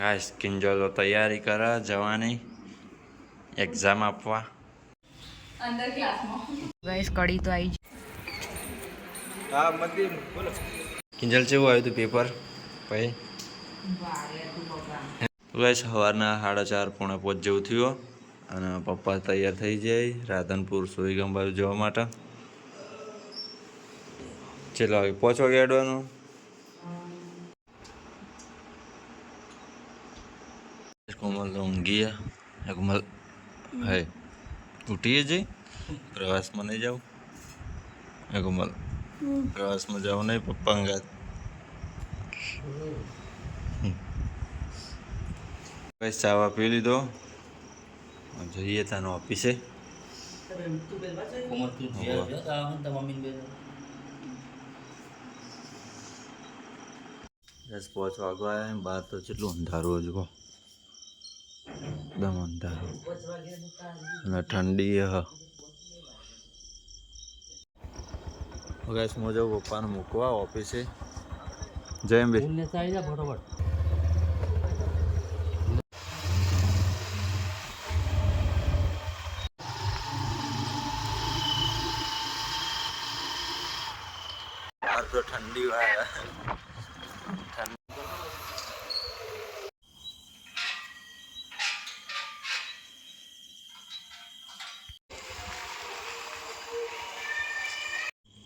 Guys કિંજલો તૈયારી કરે જવાની એક્ઝામ આપવા અંદર ક્લાસમાં ગાઈસ કડી તો આવી હા મતી બોલો કિંજલ કેવું આવ્યું તું પેપર ભાઈ ગાઈસ સવારના 4:30 પોણા 5 જેવું થયું અને પપ્પા તૈયાર થઈ જાય રાધનપુર સોઈગામ બાજુ જવા માટે ચલો 5 વાગે અડવાનું કોમલ ઊંઘી કોમલ હે ઉઠીએ જઈ પ્રવાસમાં નહીં જાઉં કોમલ પ્રવાસમાં જાઉં નહીં પપ્પા અંગાત કઈ ચાવા પી લીધો જઈએ તાનો ઓફિસે બસ 5 વાગવા બહાર તો કેટલું અંધારું હજુ એકદમ અંધારું અને ઠંડી ગાઈસ હું જાઉં પપ્પાને મૂકવા ઓફિસે જય અંબે ફટાફટ તો ઠંડી વાય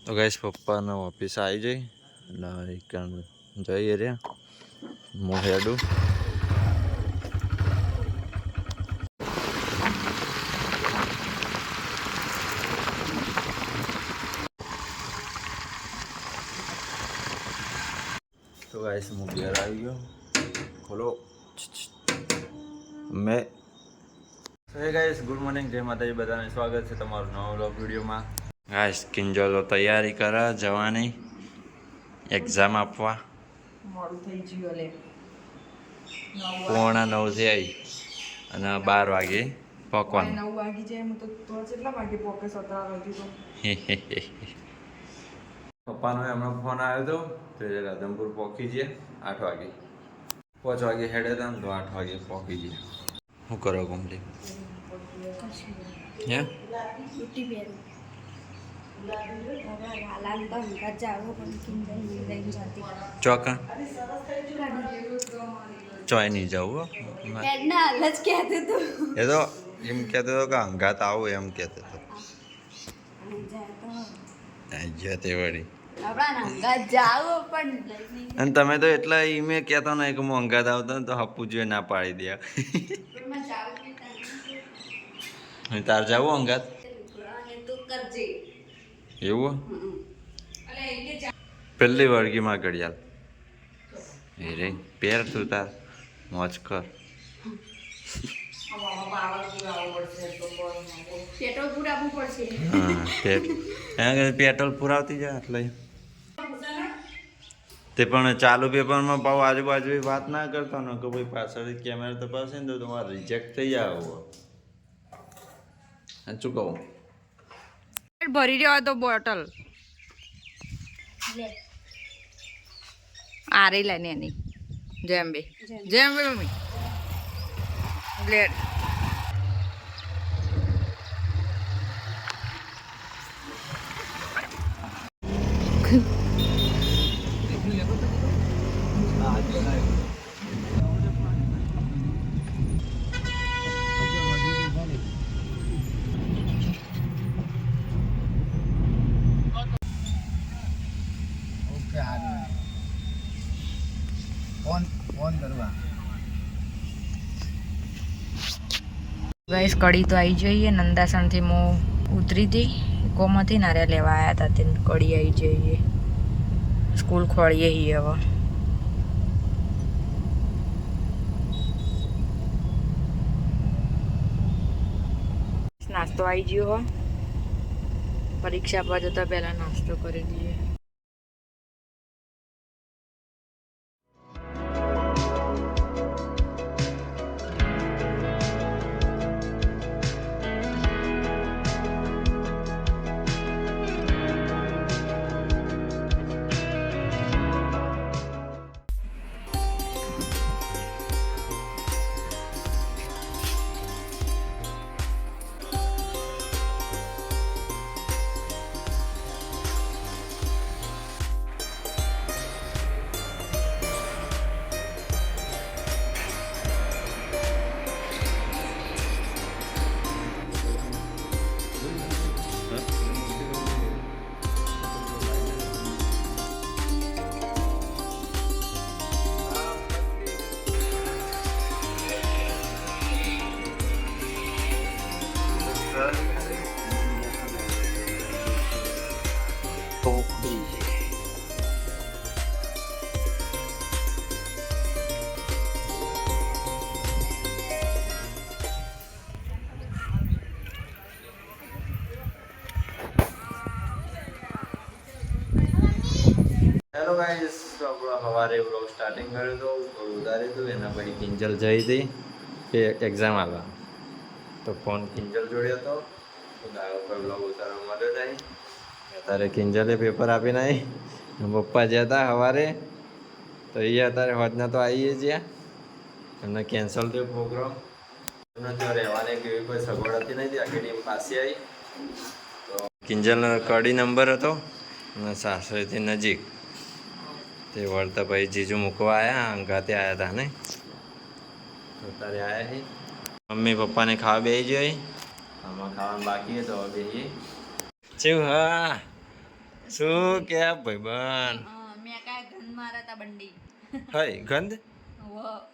તો ગાઈસ પપ્પાના ઓફિસ આવી જઈ એટલે જઈએ રે હું હેડું તો ગાઈસ હું ઘેર આવી ગયો ખોલો મેં હે ગાઈસ ગુડ મોર્નિંગ જય માતાજી બધાને સ્વાગત છે તમારું નવા વ્લોગ વિડીયોમાં ગાઈસ કિંજલો તૈયારી કરે જવાની એક્ઝામ આપવા મોડું થઈ ગયું લે 9:45 થી આવી અને 12 વાગે પહોંચવાનું 9 વાગી જાય હું તો કેટલા વાગે પોકે 17 વાગે તો પપ્પાનો હમણાં ફોન આવ્યો હતો તો રાધનપુર પહોંચી જઈએ 8 વાગે 5 વાગે હેડે હતા ને તો 8 વાગે પહોંચી જઈએ શું કરો કમ્પ્લી હે છૂટી પહેરું હાલાન તો હંકાર જાવ પણ કિંજલ લઈને જતી ચોકા ચોય નહીં જવું એડના હાલ જ કહેતું તું એ તો એમ કહેતો હતો કે અંગાત આવો એમ કહેતો હતો જાય તે વળી આપણા હંકાર જાવ પણ લઈને અને તમે તો એટલા ઈમે કહેતો નહીં કે હું અંગાત આવતો ને તો હપ્પુ જોઈએ ના પાડી દે તાર જાવું અંગાત તું કરજે એવું પહેલી વર્ગીમાં ઘડિયાળ એ રે પેર તું તાર મોજ કર પેટ્રોલ પુરાવવું પડશે હા પેટ્રોલ પુરાવતી જાય એટલે તે પણ ચાલુ પેપરમાં પાવ આજુબાજુ વાત ના કરતો ને કે ભાઈ પાછળથી કેમેરા તપાસે ને તો તમારે રિજેક્ટ થઈ જાય સાચું કહું ભરી રહ્યો તો બોટલ આ રહી લાઈને એની જેમ બે મમ્મી બ્લેડ ગાઈસ કડી તો આવી જઈએ નંદાસણથી હું ઉતરી હતી કોમાંથી નારિયા લેવા આવ્યા હતા તે કડી આવી જઈએ સ્કૂલ ખોલીએ છીએ હવે નાસ્તો આવી ગયો હો પરીક્ષા પર જતા પહેલા નાસ્તો કરી દઈએ હેલો ગાઈસ, તો આપણો સવારે વ્લોગ સ્ટાર્ટિંગ કર્યો હતો, થોડું ઉતાર્યું હતું. એના પછી કિંજલ જઈ હતી કે એક્ઝામ આવવા, તો ફોન કિંજલ જોડ્યો હતો. તો દાળ ઉપર વ્લોગ ઉતારવા મળ્યો નહીં. અત્યારે કિંજલે પેપર આપીને આવી. પપ્પા જ્યાં હતા સવારે, તો એ અત્યારે હોજના તો આવીએ જ્યાં એમને કેન્સલ થયો પ્રોગ્રામ. એમને ત્યાં રહેવાની કેવી કોઈ સગવડ હતી નહીં, આખી ટીમ પાસે આવી. તો કિંજલનો કડી નંબર હતો અને સાસરેથી નજીક. તે વળતા ભાઈ જીજુ મૂકવા આવ્યા, અંગાતે આવ્યા હતા ને. તો અત્યારે આવ્યા છે. મમ્મી પપ્પાને ખાવા બેસી જાય. આમાં ખાવાનું બાકી તો હવે બેસીએ. ચેવું હા શું કે ભાઈબંધ મેં કાંઈ ગંધ મારા તા બંડી હય ગંધ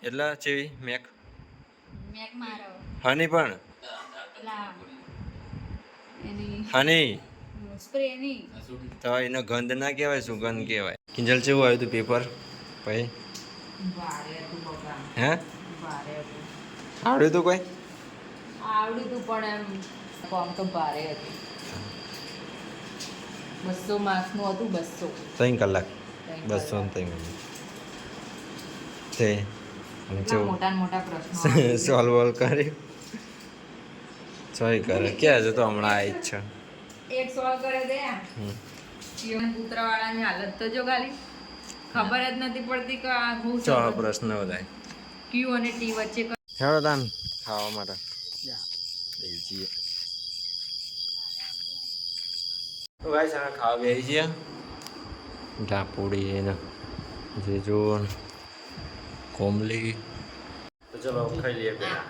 એટલે ચેવી મેક મેક મારો હની પણ પેલા એની હની સ્પ્રે ની તો એનો ગંધ ના કહેવાય, સુગંધ કહેવાય. કિંજલ ચેવું આવ્યું હતું પેપર ભાઈ? ભારે હતું બગા. હે ભારે હતું. આવડ્યું તું કોઈ? આવડ્યું તું પણ એમ ફોર્મ તો ભારે હતું. 200 માર્ક્સનું હતું. 200 3 કલાક 203 મિનિટ તે મોટા મોટા પ્રશ્નો સોલ્વ વોલ્વ કર્યું સોય કરે ક્યાં છે? તો હમણાં આવી જ છે. એક સોલ્વ કરે દે. જીવન પુત્રવાળાની હાલત તો જો ખાલી ખબર જ નથી પડતી કે આ હું ચો પ્રશ્ન બધાય ક્યુ અને ટી વચ્ચે હેડો તાન ખાવા માટે બેસીએ. તો ગાઈસ અમે ખાવા બેસી છીએ. ઢાપુડી એને જે જો કોમલી. તો ચલો ખાઈ લઈએ પહેલાં.